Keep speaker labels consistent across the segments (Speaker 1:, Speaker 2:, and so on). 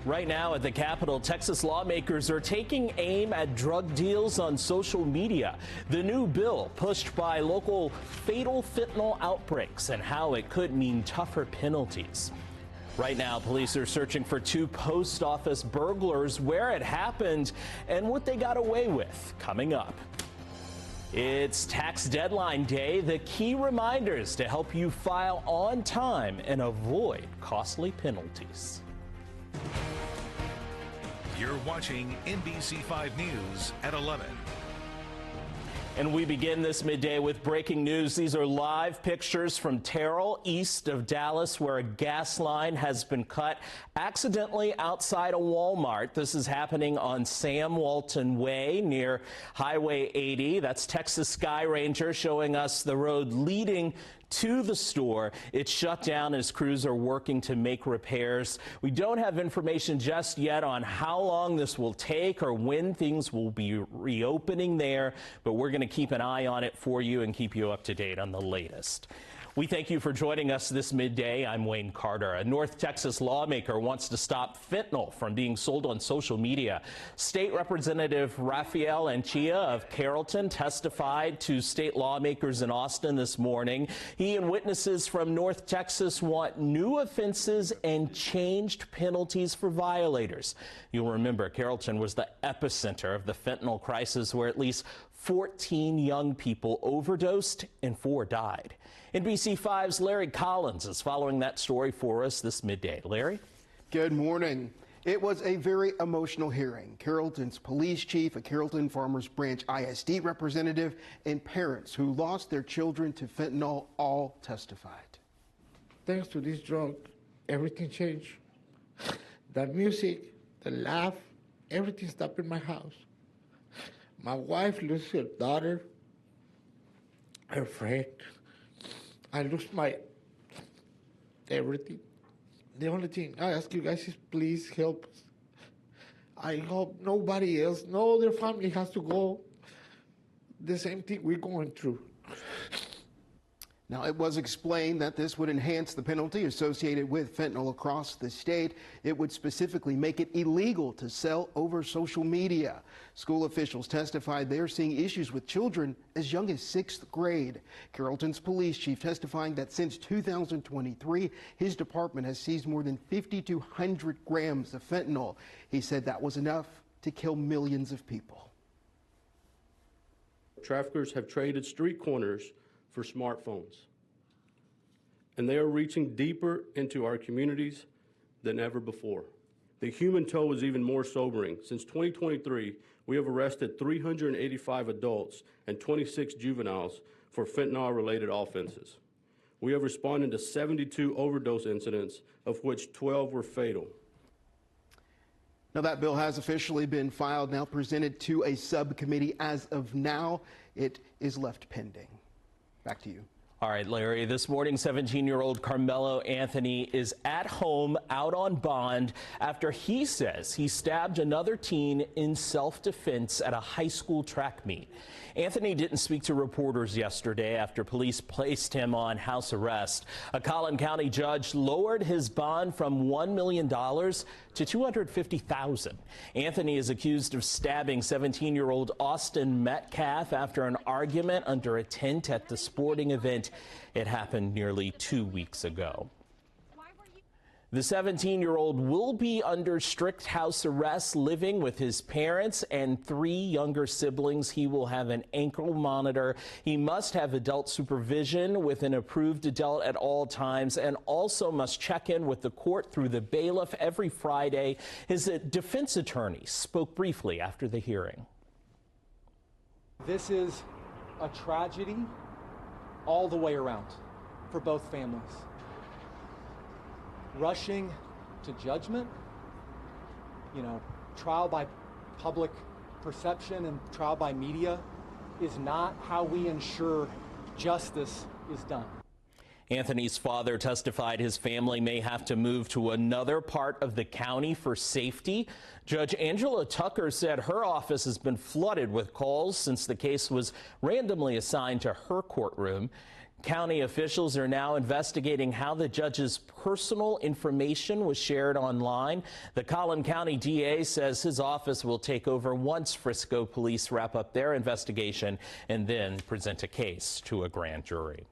Speaker 1: Right now at the Capitol, Texas lawmakers are taking aim at drug deals on social media. The new bill pushed by local fatal fentanyl outbreaks and how it could mean tougher penalties. Right now, police are searching for two post office burglars, where it happened and what they got away with. Coming up. It's tax deadline day. The key reminders to help you file on time and avoid costly penalties.
Speaker 2: You're watching NBC 5 News at 11.
Speaker 1: And we begin this midday with breaking news. These are live pictures from Terrell, east of Dallas, where a gas line has been cut accidentally outside a Walmart. This is happening on Sam Walton Way near Highway 80. That's Texas Sky Ranger showing us the road leading to the store. It's shut down as crews are working to make repairs. We don't have information just yet on how long this will take or when things will be reopening there, but we're going to keep an eye on it for you and keep you up to date on the latest. We thank you for joining us this midday. I'm Wayne Carter. A North Texas lawmaker wants to stop fentanyl from being sold on social media. State Representative Rafael Anchia of Carrollton testified to state lawmakers in Austin this morning. He and witnesses from North Texas want new offenses and changed penalties for violators. You'll remember Carrollton was the epicenter of the fentanyl crisis, where at least 14 young people overdosed and 4 died. NBC5's Larry Collins is following that story for us this midday. Larry?
Speaker 3: Good morning. It was a very emotional hearing. Carrollton's police chief, a Carrollton Farmers Branch ISD representative, and parents who lost their children to fentanyl all testified.
Speaker 4: Thanks to this drug, everything changed. The music, the laugh, everything stopped in my house. My wife lost her daughter, her friend. I lost my everything. The only thing I ask you guys is please help us. I hope nobody else, no other family has to go the same thing we're going through.
Speaker 3: Now, it was explained that this would enhance the penalty associated with fentanyl across the state. It would specifically make it illegal to sell over social media. School officials testified they're seeing issues with children as young as 6th grade. Carrollton's police chief testifying that since 2023, his department has seized more than 5,200 grams of fentanyl. He said that was enough to kill millions of people.
Speaker 5: Traffickers have traded street corners for smartphones, and they are reaching deeper into our communities than ever before. The human toll is even more sobering. Since 2023, we have arrested 385 adults and 26 juveniles for fentanyl-related offenses. We have responded to 72 overdose incidents, of which 12 were fatal.
Speaker 3: Now, that bill has officially been filed, now presented to a subcommittee. As of now, it is left pending. Back to you.
Speaker 1: All right, Larry, this morning, 17-year-old Carmelo Anthony is at home out on bond after he says he stabbed another teen in self-defense at a high school track meet. Anthony didn't speak to reporters yesterday after police placed him on house arrest. A Collin County judge lowered his bond from $1 million to $250,000. Anthony is accused of stabbing 17-year-old Austin Metcalf after an argument under a tent at the sporting event. It happened nearly 2 weeks ago. The 17-year-old will be under strict house arrest, living with his parents and 3 younger siblings. He will have an ankle monitor. He must have adult supervision with an approved adult at all times, and also must check in with the court through the bailiff every Friday. His defense attorney spoke briefly after the hearing.
Speaker 6: This is a tragedy all the way around for both families. Rushing to judgment, trial by public perception and trial by media is not how we ensure justice is done.
Speaker 1: Anthony's father testified his family may have to move to another part of the county for safety. Judge Angela Tucker said her office has been flooded with calls since the case was randomly assigned to her courtroom. County officials are now investigating how the judge's personal information was shared online. The Collin County DA says his office will take over once Frisco police wrap up their investigation and then present a case to a grand jury.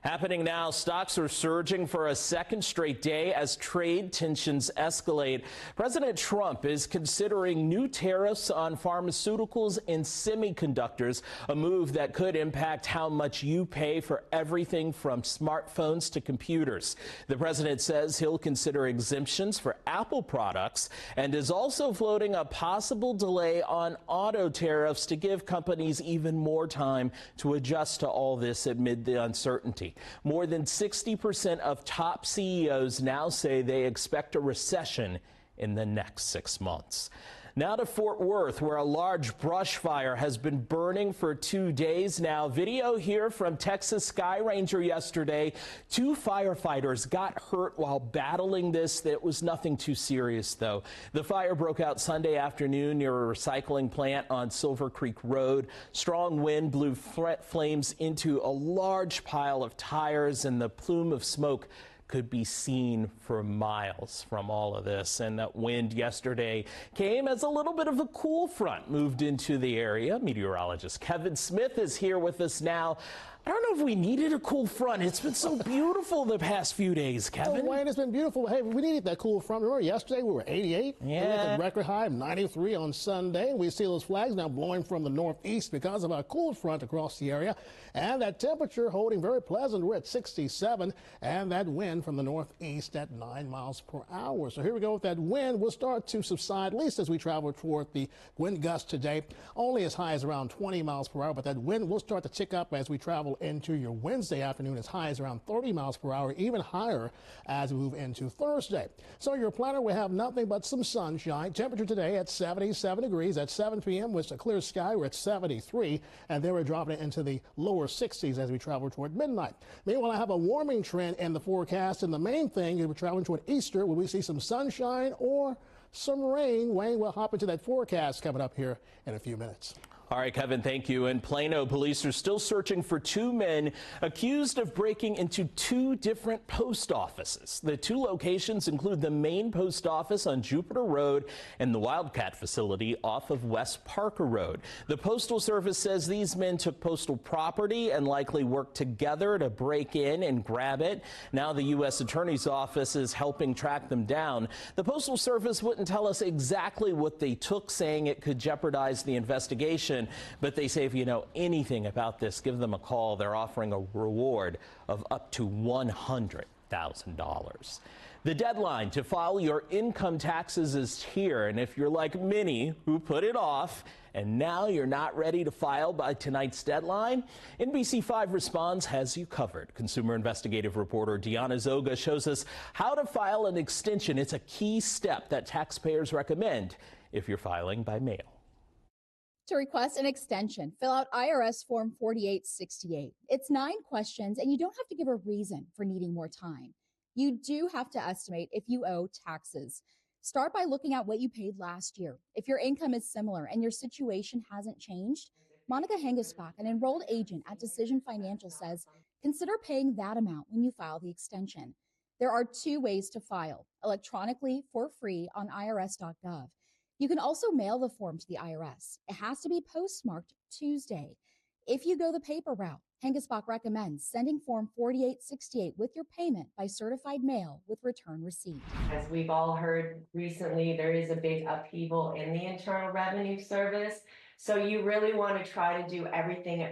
Speaker 1: Happening now, stocks are surging for a second straight day as trade tensions escalate. President Trump is considering new tariffs on pharmaceuticals and semiconductors, a move that could impact how much you pay for everything from smartphones to computers. The president says he'll consider exemptions for Apple products and is also floating a possible delay on auto tariffs to give companies even more time to adjust to all this amid the uncertainty. More than 60% of top CEOs now say they expect a recession in the next 6 months. Now to Fort Worth, where a large brush fire has been burning for 2 days now. Video here from Texas Sky Ranger yesterday. 2 firefighters got hurt while battling this. It was nothing too serious, though. The fire broke out Sunday afternoon near a recycling plant on Silver Creek Road. Strong wind blew flames into a large pile of tires, and the plume of smoke could be seen for miles from all of this. And that wind yesterday came as a little bit of a cool front moved into the area. Meteorologist Kevin Smith is here with us now. I don't know if we needed a cool front. It's been so beautiful the past few days, Kevin.
Speaker 7: Oh, Wayne, it's been beautiful. Hey, we needed that cool front. Remember yesterday we were 88?
Speaker 1: Yeah.
Speaker 7: We had the record high of 93 on Sunday. We see those flags now blowing from the northeast because of our cool front across the area. And that temperature holding very pleasant. We're at 67. And that wind from the northeast at 9 miles per hour. So here we go with that wind. Will start to subside, at least as we travel toward the wind gust today. Only as high as around 20 miles per hour. But that wind will start to tick up as we travel into your Wednesday afternoon, as high as around 30 miles per hour, even higher as we move into Thursday. So your planner will have nothing but some sunshine. Temperature today at 77 degrees. At 7 p.m. with a clear sky, we're at 73, and then we're dropping it into the lower 60s as we travel toward midnight. Meanwhile, I have a warming trend in the forecast, and the main thing is we're traveling toward Easter, where we see some sunshine or some rain. Wayne, we'll hop into that forecast coming up here in a few minutes.
Speaker 1: All right, Kevin, thank you. In Plano, police are still searching for 2 men accused of breaking into 2 different post offices. The 2 locations include the main post office on Jupiter Road and the Wildcat facility off of West Parker Road. The Postal Service says these men took postal property and likely worked together to break in and grab it. Now the U.S. Attorney's Office is helping track them down. The Postal Service wouldn't tell us exactly what they took, saying it could jeopardize the investigation. But they say if you know anything about this, give them a call. They're offering a reward of up to $100,000. The deadline to file your income taxes is here. And if you're like many who put it off and now you're not ready to file by tonight's deadline, NBC5 Responds has you covered. Consumer investigative reporter Deanna Zoga shows us how to file an extension. It's a key step that taxpayers recommend if you're filing by mail.
Speaker 8: To request an extension, fill out IRS Form 4868. It's 9 questions, and you don't have to give a reason for needing more time. You do have to estimate if you owe taxes. Start by looking at what you paid last year. If your income is similar and your situation hasn't changed, Monica Hengespach, an enrolled agent at Decision Financial, says consider paying that amount when you file the extension. There are 2 ways to file: electronically for free on irs.gov. You can also mail the form to the IRS. It has to be postmarked Tuesday. If you go the paper route, Hengespach recommends sending Form 4868 with your payment by certified mail with return receipt.
Speaker 9: As we've all heard recently, there is a big upheaval in the Internal Revenue Service. So you really want to try to do everything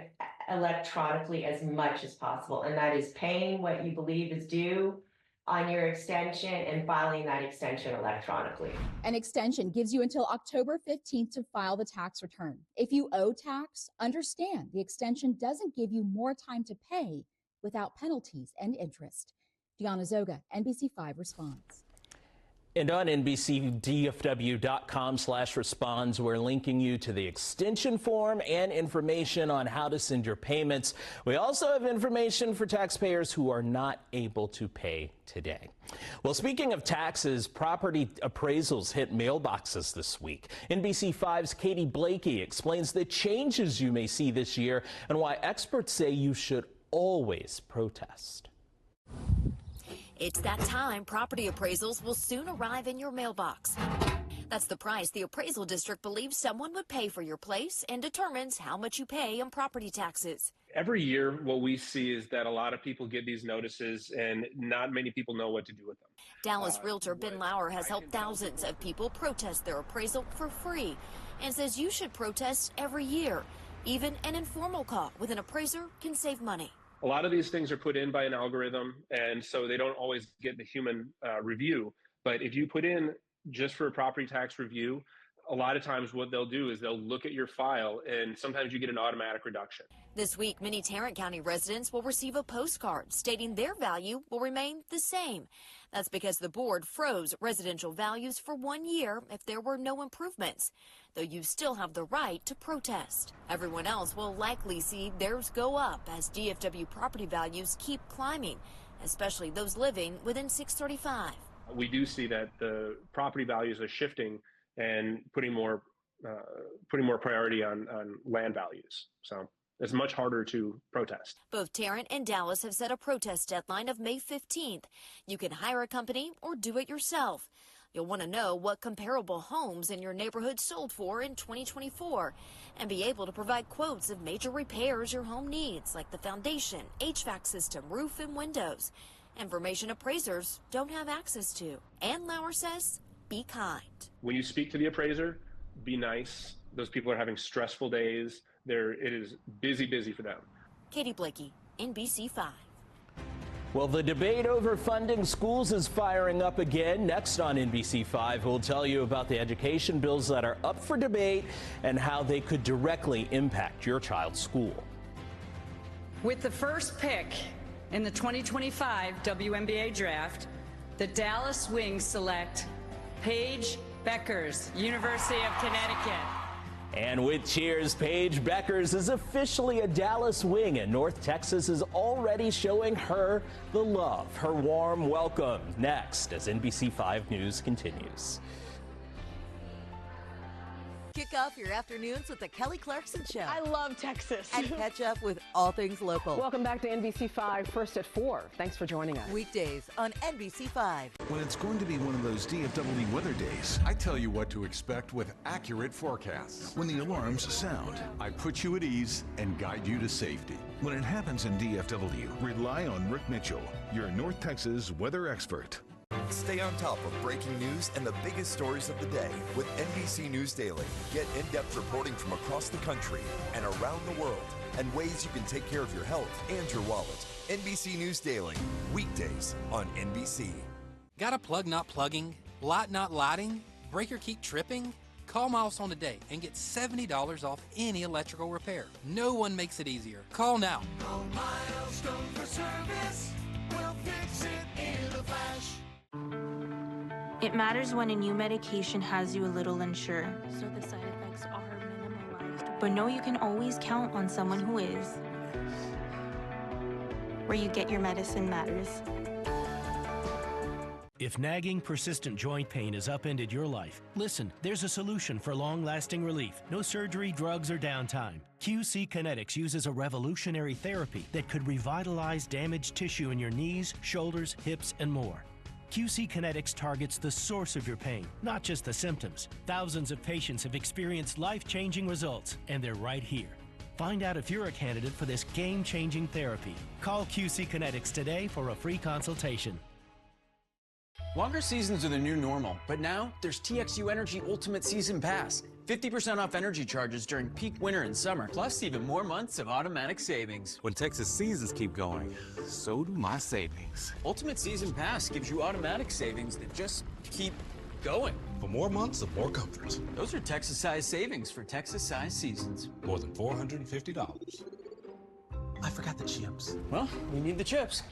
Speaker 9: electronically as much as possible. And that is paying what you believe is due on your extension and filing that extension electronically.
Speaker 8: An extension gives you until October 15th to file the tax return. If you owe tax, understand the extension doesn't give you more time to pay without penalties and interest. Deanna Zoga, NBC5 Responds.
Speaker 1: And on NBCDFW.com/responds, we're linking you to the extension form and information on how to send your payments. We also have information for taxpayers who are not able to pay today. Well, speaking of taxes, property appraisals hit mailboxes this week. NBC5's Katie Blakey explains the changes you may see this year and why experts say you should always protest.
Speaker 10: It's that time. Property appraisals will soon arrive in your mailbox. That's the price the appraisal district believes someone would pay for your place and determines how much you pay in property taxes.
Speaker 11: Every year, what we see is that a lot of people get these notices and not many people know what to do with them.
Speaker 10: Dallas realtor Ben Lauer has helped thousands of people protest their appraisal for free and says you should protest every year. Even an informal call with an appraiser can save money.
Speaker 11: A lot of these things are put in by an algorithm, and so they don't always get the human review. But if you put in just for a property tax review, a lot of times what they'll do is they'll look at your file, and sometimes you get an automatic reduction.
Speaker 10: This week, many Tarrant County residents will receive a postcard stating their value will remain the same. That's because the board froze residential values for 1 year if there were no improvements, though you still have the right to protest. Everyone else will likely see theirs go up as DFW property values keep climbing, especially those living within 635.
Speaker 11: We do see that the property values are shifting and putting more priority on land values. So it's much harder to protest.
Speaker 10: Both Tarrant and Dallas have set a protest deadline of May 15th. You can hire a company or do it yourself. You'll want to know what comparable homes in your neighborhood sold for in 2024 and be able to provide quotes of major repairs your home needs, like the foundation, HVAC system, roof, and windows. Information appraisers don't have access to. And Lauer says, be kind.
Speaker 11: When you speak to the appraiser, be nice. Those people are having stressful days. It is busy for them.
Speaker 10: Katie Blakey, NBC 5.
Speaker 1: Well, the debate over funding schools is firing up again. Next on NBC 5, we'll tell you about the education bills that are up for debate and how they could directly impact your child's school.
Speaker 12: With the first pick in the 2025 WNBA draft, the Dallas Wings select Paige Beckers, University of Connecticut.
Speaker 1: And with cheers, Paige Beckers is officially a Dallas Wing, and North Texas is already showing her the love. Her warm welcome next as NBC 5 News continues.
Speaker 13: Kick off your afternoons with the Kelly Clarkson Show.
Speaker 14: I love Texas.
Speaker 13: And catch up with all things local.
Speaker 14: Welcome back to NBC 5, first at 4. Thanks for joining us.
Speaker 13: Weekdays on NBC 5.
Speaker 2: When it's going to be one of those DFW weather days,
Speaker 15: I tell you what to expect with accurate forecasts.
Speaker 2: when the alarms sound,
Speaker 15: I put you at ease and guide you to safety.
Speaker 2: when it happens in DFW, rely on Rick Mitchell, your North Texas weather expert.
Speaker 16: Stay on top of breaking news and the biggest stories of the day with NBC News Daily. Get in-depth reporting from across the country and around the world and ways you can take care of your health and your wallet. NBC News Daily, weekdays on NBC.
Speaker 17: Got a plug not plugging? Light not lighting? Breaker keep tripping? Call Milestone today and get $70 off any electrical repair. No one makes it easier. Call now.
Speaker 18: Call Milestone for service. We'll fix it in a flash.
Speaker 19: It matters when a new medication has you a little unsure, so the side effects are minimalized. But know you can always count on someone who is. Where you get your medicine matters.
Speaker 20: If nagging, persistent joint pain has upended your life, listen, there's a solution for long-lasting relief. No surgery, drugs, or downtime. QC Kinetics uses a revolutionary therapy that could revitalize damaged tissue in your knees, shoulders, hips, and more. QC Kinetics targets the source of your pain, not just the symptoms. Thousands of patients have experienced life-changing results, and they're right here. Find out if you're a candidate for this game-changing therapy. Call QC Kinetics today for a free consultation.
Speaker 21: Longer seasons are the new normal, but now there's TXU Energy Ultimate Season Pass. 50% off energy charges during peak winter and summer, plus even more months of automatic savings.
Speaker 22: When Texas seasons keep going, so do my savings.
Speaker 21: Ultimate Season Pass gives you automatic savings that just keep going.
Speaker 22: For more months of more comfort.
Speaker 21: Those are Texas-sized savings for Texas-sized seasons.
Speaker 22: More than $450. I forgot the chips.
Speaker 21: Well, we need the chips.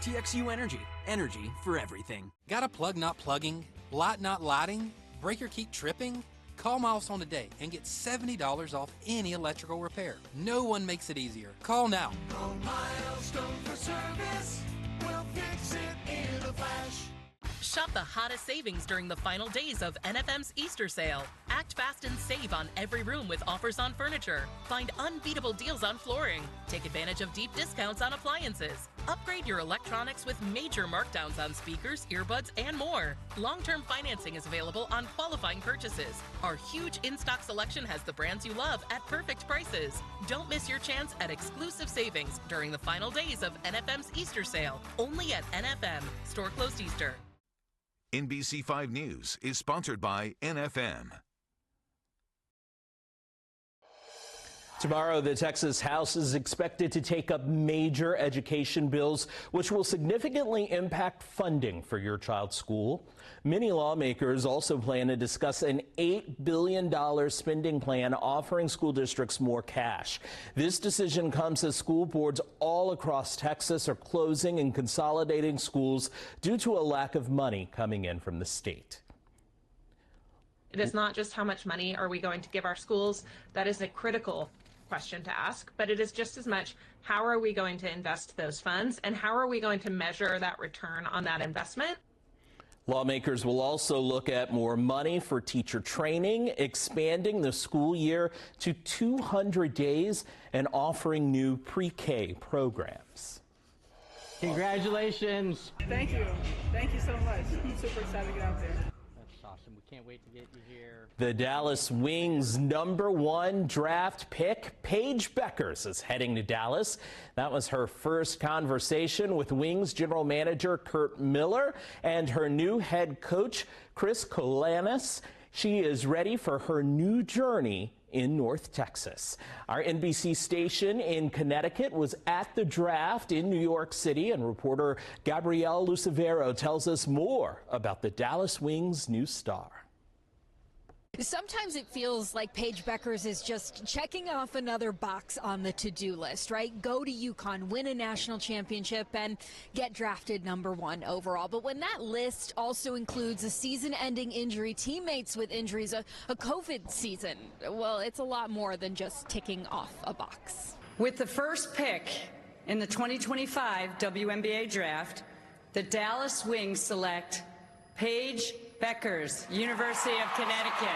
Speaker 21: TXU Energy. Energy for everything.
Speaker 17: Got a plug not plugging? Light not lighting? Breaker keep tripping? Call Milestone today and get $70 off any electrical repair. No one makes it easier. Call now.
Speaker 18: Call Milestone for service. We'll fix it in a flash.
Speaker 4: Shop the hottest savings during the final days of NFM's Easter sale. Act fast and save on every room with offers on furniture. Find unbeatable deals on flooring. Take advantage of deep discounts on appliances. Upgrade your electronics with major markdowns on speakers, earbuds, and more. Long-term financing is available on qualifying purchases. Our huge in-stock selection has the brands you love at perfect prices. Don't miss your chance at exclusive savings during the final days of NFM's Easter sale. Only at NFM. Store closed Easter.
Speaker 2: NBC 5 News is sponsored by NFM.
Speaker 1: Tomorrow, the Texas House is expected to take up major education bills, which will significantly impact funding for your child's school. Many lawmakers also plan to discuss an $8 billion spending plan offering school districts more cash. This decision comes as school boards all across Texas are closing and consolidating schools due to a lack of money coming in from the state.
Speaker 5: It is not just how much money are we going to give our schools. That is a critical question to ask, but it is just as much how are we going to invest those funds and how are we going to measure that return on that investment.
Speaker 1: Lawmakers will also look at more money for teacher training, expanding the school year to 200 days, and offering new pre-K programs.
Speaker 23: Congratulations.
Speaker 24: Thank you. Thank you so much. I'm super excited to get out there.
Speaker 23: That's awesome. We can't wait to get you here.
Speaker 1: The Dallas Wings' #1 draft pick, Paige Beckers, is heading to Dallas. That was her first conversation with Wings general manager Kurt Miller and her new head coach, Chris Kolanis. She is ready for her new journey in North Texas. Our NBC station in Connecticut was at the draft in New York City, and reporter Gabrielle Lucivero tells us more about the Dallas Wings' new star.
Speaker 25: Sometimes it feels like Paige Beckers is just checking off another box on the to-do list, right? Go to UConn, win a national championship, and get drafted #1 overall. But when that list also includes a season-ending injury, teammates with injuries, a COVID season, well, it's a lot more than just ticking off a box.
Speaker 12: With the first pick in the 2025 WNBA draft, the Dallas Wings select Paige Beckers, University of Connecticut.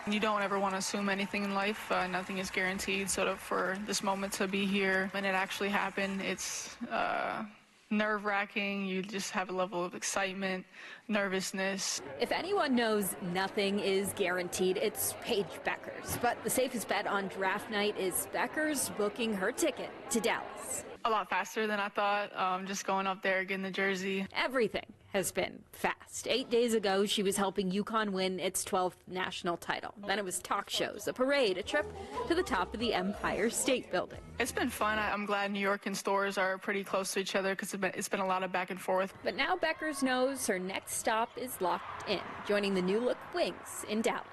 Speaker 24: You don't ever want to assume anything in life. Nothing is guaranteed. So for this moment to be here and it actually happened, it's nerve-wracking. You just have a level of excitement, nervousness.
Speaker 25: If anyone knows nothing is guaranteed, it's Paige Beckers. But the safest bet on draft night is Beckers booking her ticket to Dallas.
Speaker 24: A lot faster than I thought, just going up there, getting the jersey.
Speaker 25: Everything has been fast. 8 days ago, she was helping UConn win its 12th national title. Then it was talk shows, a parade, a trip to the top of the Empire State Building.
Speaker 24: It's been fun. I'm glad New York and stores are pretty close to each other because it's been a lot of back and forth.
Speaker 25: But now Beckers knows her next stop is locked in, joining the new look Wings in Dallas.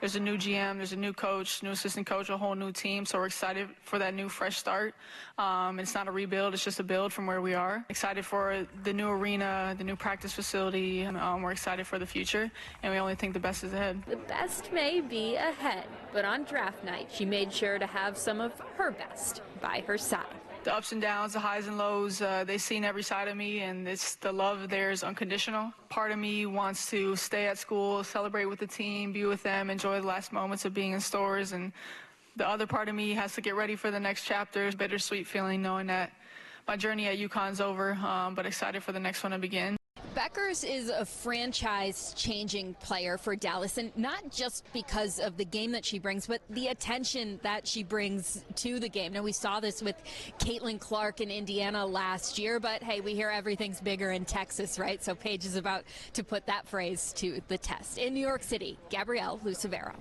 Speaker 24: There's a new GM, there's a new coach, new assistant coach, a whole new team. So we're excited for that new fresh start. It's not a rebuild, it's just a build from where we are. Excited for the new arena, the new practice facility. We're excited for the future, and we only think the best is ahead.
Speaker 25: The best may be ahead, but on draft night, she made sure to have some of her best by her side.
Speaker 24: The ups and downs, the highs and lows, they've seen every side of me, and the love there is unconditional. Part of me wants to stay at school, celebrate with the team, be with them, enjoy the last moments of being in stores, and the other part of me has to get ready for the next chapter. It's a bittersweet feeling knowing that my journey at UConn's over, but excited for the next one to begin.
Speaker 25: Beckers is a franchise-changing player for Dallas, and not just because of the game that she brings, but the attention that she brings to the game. Now, we saw this with Caitlin Clark in Indiana last year, but hey, we hear everything's bigger in Texas, right? So Paige is about to put that phrase to the test. In New York City, Gabrielle Lucivero.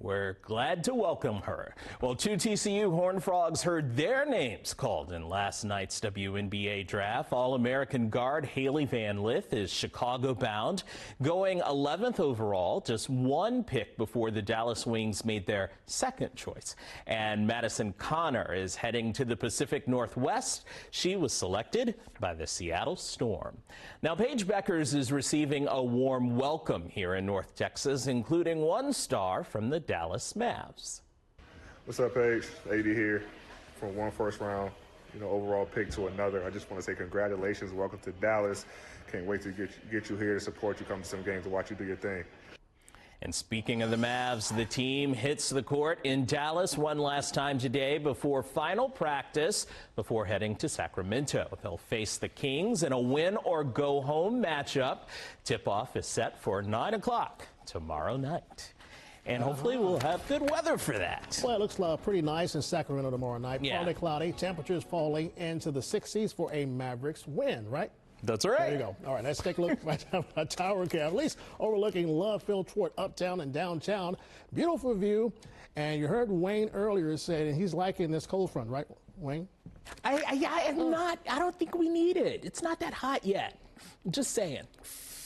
Speaker 1: We're glad to welcome her. Well, 2 TCU Horned Frogs heard their names called in last night's WNBA draft. All-American guard Haley Van Lith is Chicago-bound, going 11th overall, just one pick before the Dallas Wings made their second choice. And Madison Connor is heading to the Pacific Northwest. She was selected by the Seattle Storm. Now, Paige Beckers is receiving a warm welcome here in North Texas, including one star from the Dallas Mavs.
Speaker 26: What's up, Paige? AD here from one first round.
Speaker 3: overall pick to another. I just want to say congratulations. Welcome to Dallas. Can't wait to get you here to support you, come to some games, to watch you do your thing.
Speaker 1: And speaking of the Mavs, the team hits the court in Dallas one last time today before final practice before heading to Sacramento. They'll face the Kings in a win-or-go-home matchup. Tip-off is set for 9 o'clock tomorrow night. And hopefully we'll have good weather for that.
Speaker 6: Well, it looks pretty nice in Sacramento tomorrow night.
Speaker 1: Yeah.
Speaker 6: Partly cloudy, temperatures falling into the 60s for a Mavericks win, right?
Speaker 1: That's right.
Speaker 6: There you go. All right, let's take a look at my tower cam, at least overlooking Love Field toward uptown and downtown. Beautiful view. And you heard Wayne earlier say he's liking this cold front, right, Wayne?
Speaker 1: I am not. I don't think we need it. It's not that hot yet. I'm just saying.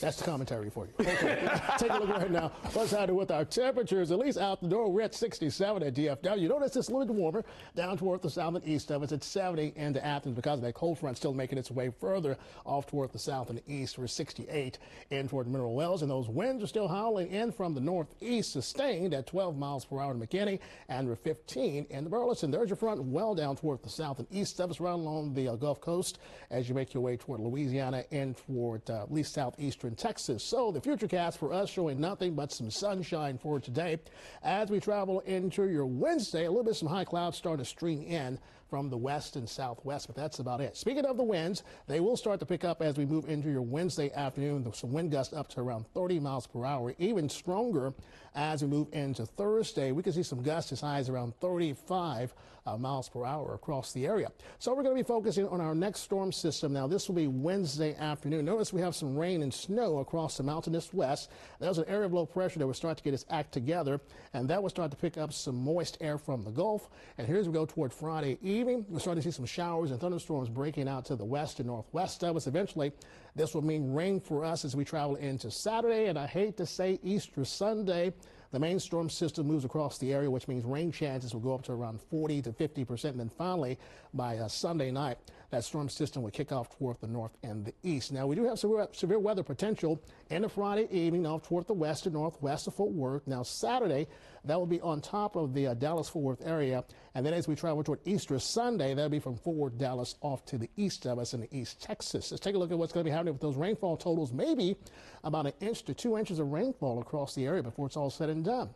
Speaker 6: That's the commentary for you. Okay, take a look right now. What's happening with our temperatures, at least out the door. We're at 67 at DFW. You notice it's a little bit warmer down toward the south and east of us. It's 70 into Athens because of that cold front still making its way further off toward the south and east. We're 68 in toward Mineral Wells, and those winds are still howling in from the northeast, sustained at 12 miles per hour in McKinney, and we're 15 in the Burleson. There's your front well down toward the south and east of us, right along the Gulf Coast as you make your way toward Louisiana and toward at least southeastern Texas. So the futurecast for us showing nothing but some sunshine for today. As we travel into your Wednesday, a little bit some high clouds starting to stream in from the west and southwest, but that's about it. Speaking of the winds, they will start to pick up as we move into your Wednesday afternoon. Some wind gusts up to around 30 miles per hour, even stronger as we move into Thursday. We can see some gusts as high as around 35 miles per hour across the area. So we're going to be focusing on our next storm system. Now, this will be Wednesday afternoon. Notice we have some rain and snow across the mountainous west. There's an area of low pressure that will start to get its act together, and that will start to pick up some moist air from the Gulf. And here as we go toward Friday evening, we're starting to see some showers and thunderstorms breaking out to the west and northwest of us. Eventually, this will mean rain for us as we travel into Saturday, and I hate to say Easter Sunday. The main storm system moves across the area, which means rain chances will go up to around 40 to 50%. And then finally, by Sunday night, that storm system will kick off toward the north and the east. Now, we do have severe weather potential into Friday evening off toward the west and northwest of Fort Worth. Now, Saturday, that will be on top of the Dallas-Fort Worth area. And then as we travel toward Easter Sunday, that'll be from Fort Worth, Dallas, off to the east of us in the East Texas. Let's take a look at what's going to be happening with those rainfall totals. Maybe about 1 inch to 2 inches of rainfall across the area before it's all said and done.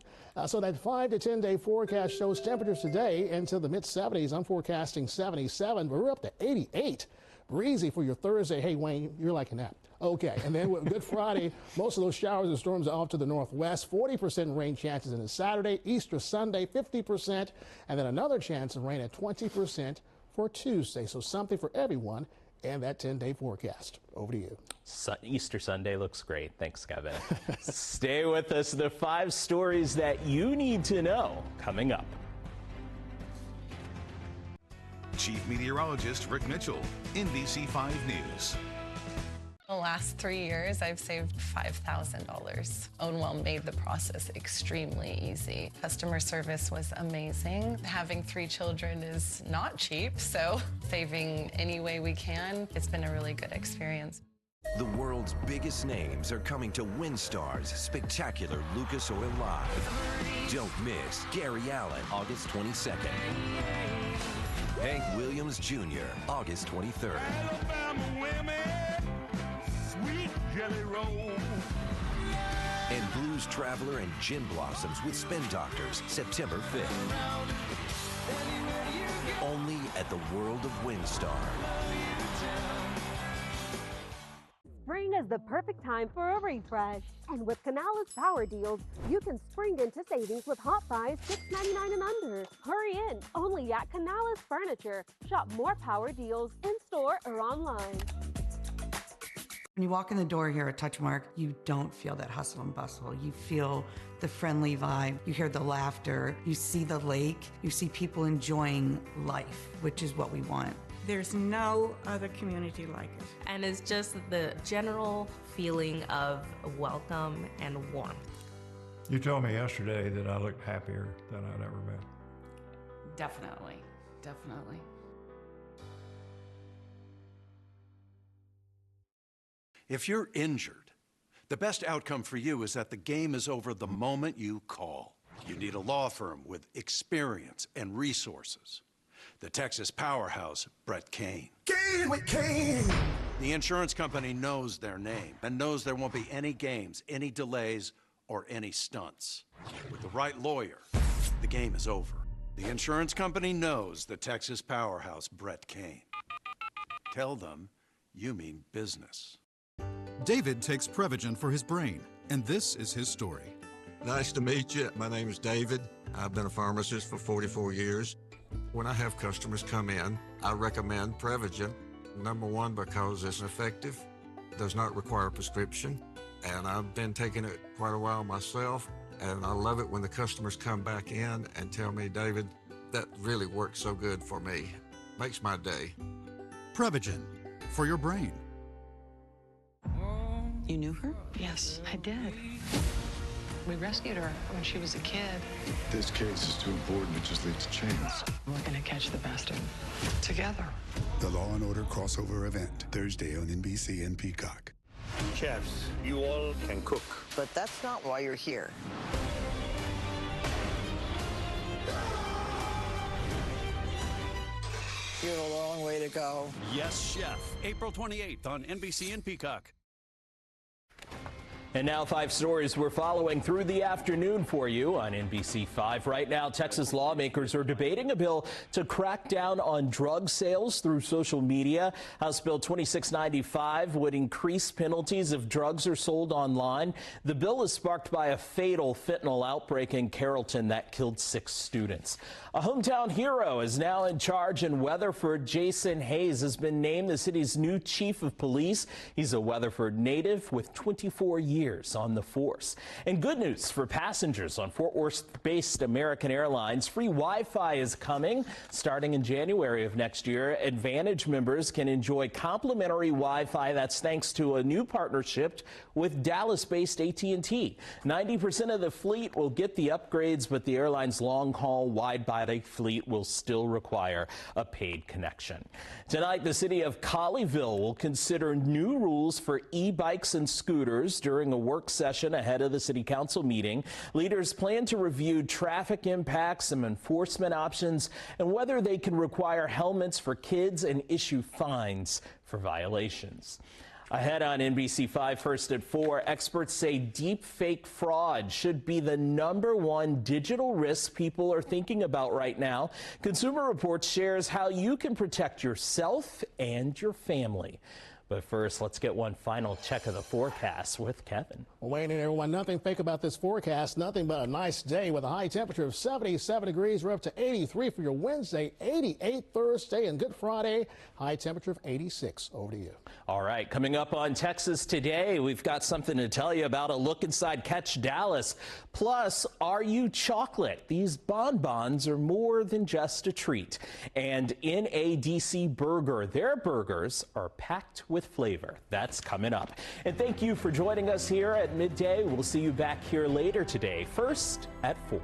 Speaker 6: So that 5 to 10 day forecast shows temperatures today into the mid-70s. I'm forecasting 77, but we're up to 88. Breezy for your Thursday. Hey, Wayne, you're liking that. Okay, and then with Good Friday, most of those showers and storms are off to the northwest. 40% rain chances in the Saturday. Easter Sunday, 50%, and then another chance of rain at 20% for Tuesday. So something for everyone and that 10-day forecast. Over to you.
Speaker 1: Easter Sunday looks great. Thanks, Kevin. Stay with us. The 5 stories that you need to know coming up.
Speaker 2: Chief Meteorologist Rick Mitchell, NBC 5 News.
Speaker 7: The last 3 years, I've saved $5,000. Ownwell made the process extremely easy. Customer service was amazing. Having 3 children is not cheap, so saving any way we can, it's been a really good experience.
Speaker 8: The world's biggest names are coming to WinStar's spectacular Lucas Oil Live. Don't miss Gary Allen, August 22nd. Hank Williams Jr., August 23rd.
Speaker 18: Jelly roll.
Speaker 8: And Blues Traveler and Gin Blossoms with Spin Doctors, September 5th. Only at the World of WinStar.
Speaker 9: Spring is the perfect time for a refresh. And with Canala's Power Deals, you can spring into savings with Hot Buys $6.99 and under. Hurry in, only at Canala's Furniture. Shop more Power Deals in-store or online.
Speaker 26: When you walk in the door here at Touchmark, you don't feel that hustle and bustle. You feel the friendly vibe. You hear the laughter. You see the lake. You see people enjoying life, which is what we want.
Speaker 27: There's no other community like it.
Speaker 28: And it's just the general feeling of welcome and warmth.
Speaker 29: You told me yesterday that I looked happier than I'd ever been.
Speaker 28: Definitely, definitely.
Speaker 15: If you're injured, the best outcome for you is that the game is over the moment you call. You need a law firm with experience and resources. the Texas powerhouse, Brett Kane.
Speaker 18: Kane with Kane.
Speaker 15: The insurance company knows their name and knows there won't be any games, any delays, or any stunts. With the right lawyer, the game is over. The insurance company knows the Texas powerhouse, Brett Kane. Tell them you mean business.
Speaker 10: David takes Prevagen for his brain, and this is his story.
Speaker 11: Nice to meet you. My name is David. I've been a pharmacist for 44 years. When I have customers come in, I recommend Prevagen. Number one, because it's effective, does not require a prescription, and I've been taking it quite a while myself, and I love it when the customers come back in and tell me, David, that really works so good for me. Makes my day.
Speaker 10: Prevagen, for your brain.
Speaker 13: You knew her? Yes, I did. We rescued her when she was a kid.
Speaker 14: This case is too important to just leave to chance.
Speaker 13: We're gonna catch the bastard. Together.
Speaker 14: The Law & Order crossover event, Thursday on NBC and Peacock.
Speaker 16: Chefs, you all can cook.
Speaker 19: But that's not why you're here. You have a long way to go.
Speaker 20: Yes, Chef. April 28th on NBC and Peacock.
Speaker 1: And now 5 stories we're following through the afternoon for you on NBC 5. Right now, Texas lawmakers are debating a bill to crack down on drug sales through social media. House Bill 2695 would increase penalties if drugs are sold online. The bill is sparked by a fatal fentanyl outbreak in Carrollton that killed 6 students. A hometown hero is now in charge in Weatherford. Jason Hayes has been named the city's new chief of police. He's a Weatherford native with 24 years on the force. And good news for passengers on Fort Worth-based American Airlines. Free Wi-Fi is coming starting in January of next year. Advantage members can enjoy complimentary Wi-Fi. That's thanks to a new partnership with Dallas-based AT&T. 90% of the fleet will get the upgrades, but the airline's long-haul wide-body fleet will still require a paid connection. Tonight, the city of Colleyville will consider new rules for e-bikes and scooters during a work session ahead of the city council meeting. Leaders plan to review traffic impacts, some enforcement options, and whether they can require helmets for kids and issue fines for violations. Ahead on NBC 5 first at 4, experts say deep fake fraud should be the #1 digital risk people are thinking about right now. Consumer Reports shares how you can protect yourself and your family. But first, let's get one final check of the forecast with Kevin.
Speaker 6: Well, Wayne and everyone, nothing fake about this forecast. Nothing but a nice day with a high temperature of 77 degrees. We're up to 83 for your Wednesday, 88 Thursday, and Good Friday. High temperature of 86. Over to you.
Speaker 1: All right, coming up on Texas Today, we've got something to tell you about a look inside Catch Dallas. Plus, are you chocolate? These bonbons are more than just a treat. And NADC Burger, their burgers are packed with flavor. That's coming up. And thank you for joining us here at midday. We'll see you back here later today, first at 4.